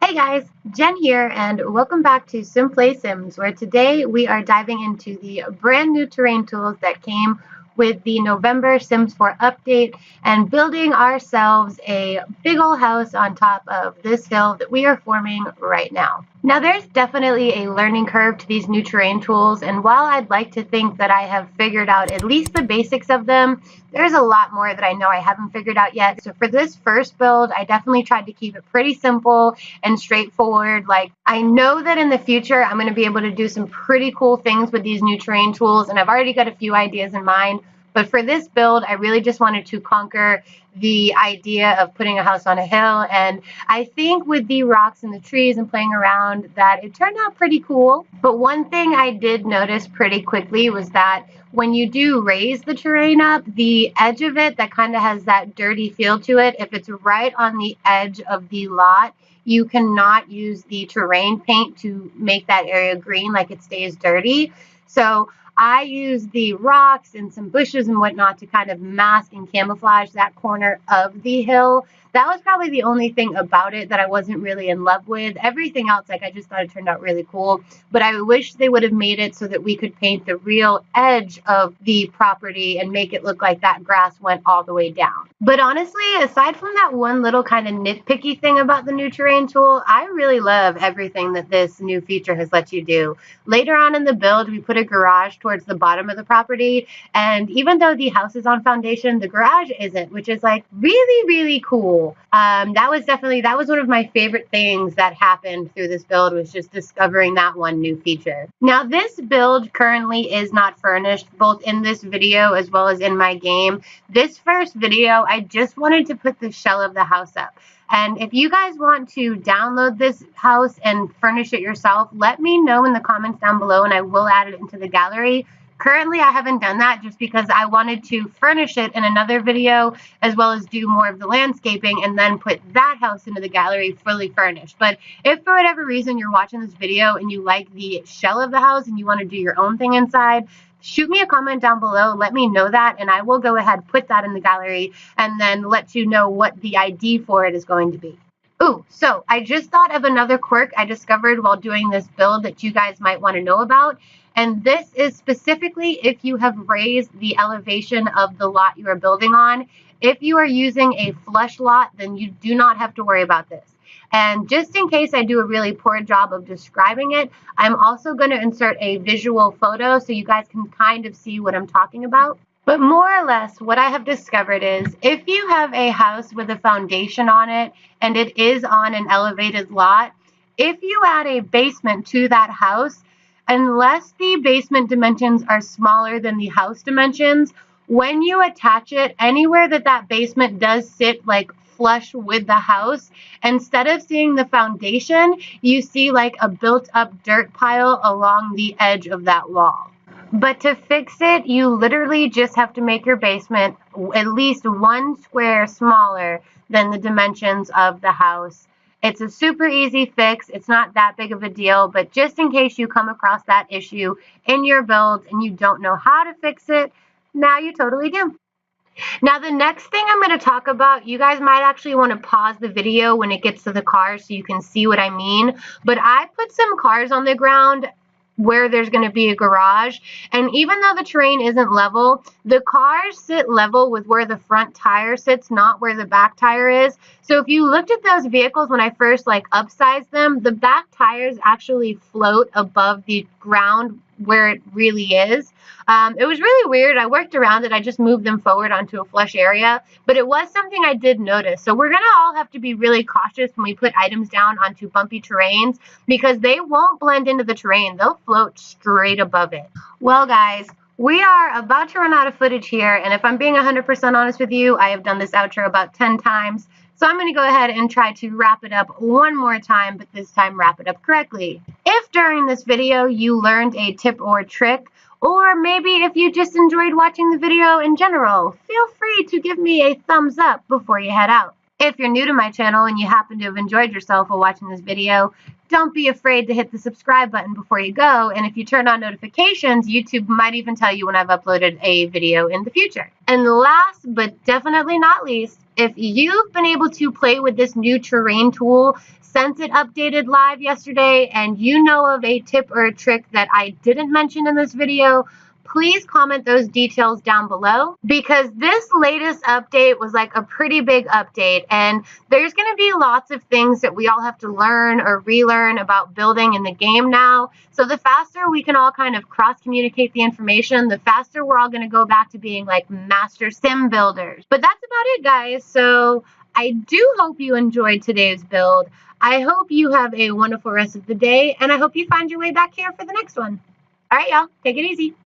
Hey guys, Jen here, and welcome back to SIMS, where today we are diving into the brand new terrain tools that came with the November Sims 4 update and building ourselves a big old house on top of this hill that we are forming right now. Now, there's definitely a learning curve to these new terrain tools, and while I'd like to think that I have figured out at least the basics of them, there's a lot more that I know I haven't figured out yet. So for this first build, I definitely tried to keep it pretty simple and straightforward. Like, I know that in the future, I'm going to be able to do some pretty cool things with these new terrain tools, and I've already got a few ideas in mind. But for this build, I really just wanted to conquer the idea of putting a house on a hill. And I think with the rocks and the trees and playing around that it turned out pretty cool. But one thing I did notice pretty quickly was that when you do raise the terrain up, the edge of it that kind of has that dirty feel to it, if it's right on the edge of the lot, you cannot use the terrain paint to make that area green, like it stays dirty. So I used the rocks and some bushes and whatnot to kind of mask and camouflage that corner of the hill. That was probably the only thing about it that I wasn't really in love with. Everything else, like, I just thought it turned out really cool. But I wish they would have made it so that we could paint the real edge of the property and make it look like that grass went all the way down. But honestly, aside from that one little kind of nitpicky thing about the new terrain tool, I really love everything that this new feature has let you do. Later on in the build, we put a garage towards the bottom of the property, and even though the house is on foundation, the garage isn't, which is like really, really cool. That was one of my favorite things that happened through this build, was just discovering that one new feature. Now, this build currently is not furnished, both in this video as well as in my game. This first video, I just wanted to put the shell of the house up. And if you guys want to download this house and furnish it yourself, let me know in the comments down below and I will add it into the gallery. Currently, I haven't done that just because I wanted to furnish it in another video, as well as do more of the landscaping and then put that house into the gallery fully furnished. But if for whatever reason you're watching this video and you like the shell of the house and you want to do your own thing inside, shoot me a comment down below, let me know that, and I will go ahead, put that in the gallery, and then let you know what the ID for it is going to be. Ooh, so I just thought of another quirk I discovered while doing this build that you guys might want to know about. And this is specifically if you have raised the elevation of the lot you are building on. If you are using a flush lot, then you do not have to worry about this. And just in case I do a really poor job of describing it, I'm also going to insert a visual photo so you guys can kind of see what I'm talking about. But more or less, what I have discovered is if you have a house with a foundation on it and it is on an elevated lot, if you add a basement to that house, unless the basement dimensions are smaller than the house dimensions, when you attach it, anywhere that that basement does sit like flush with the house, instead of seeing the foundation, you see like a built-up dirt pile along the edge of that wall. But to fix it, you literally just have to make your basement at least 1 square smaller than the dimensions of the house. It's a super easy fix. It's not that big of a deal, but just in case you come across that issue in your build and you don't know how to fix it, now you totally do. Now, the next thing I'm going to talk about, you guys might actually want to pause the video when it gets to the cars so you can see what I mean, but I put some cars on the ground where there's going to be a garage, and even though the terrain isn't level, the cars sit level with where the front tire sits, not where the back tire is. So if you looked at those vehicles when I first upsized them, the back tires actually float above the ground where it really is. It was really weird. I worked around it. I just moved them forward onto a flush area, but it was something I did notice. So we're going to all have to be really cautious when we put items down onto bumpy terrains because they won't blend into the terrain. They'll float straight above it. Well, guys, we are about to run out of footage here, and if I'm being 100% honest with you, I have done this outro about 10 times. So I'm going to go ahead and try to wrap it up one more time, but this time wrap it up correctly. If during this video you learned a tip or trick, or maybe if you just enjoyed watching the video in general, feel free to give me a thumbs up before you head out. If you're new to my channel and you happen to have enjoyed yourself while watching this video, don't be afraid to hit the subscribe button before you go, and if you turn on notifications, YouTube might even tell you when I've uploaded a video in the future. And last but definitely not least, if you've been able to play with this new terrain tool since it updated live yesterday and you know of a tip or a trick that I didn't mention in this video, please comment those details down below, because this latest update was like a pretty big update, and there's going to be lots of things that we all have to learn or relearn about building in the game now. So the faster we can all kind of cross-communicate the information, the faster we're all going to go back to being like master sim builders. But that's about it, guys. So I do hope you enjoyed today's build. I hope you have a wonderful rest of the day, and I hope you find your way back here for the next one. All right, y'all, take it easy.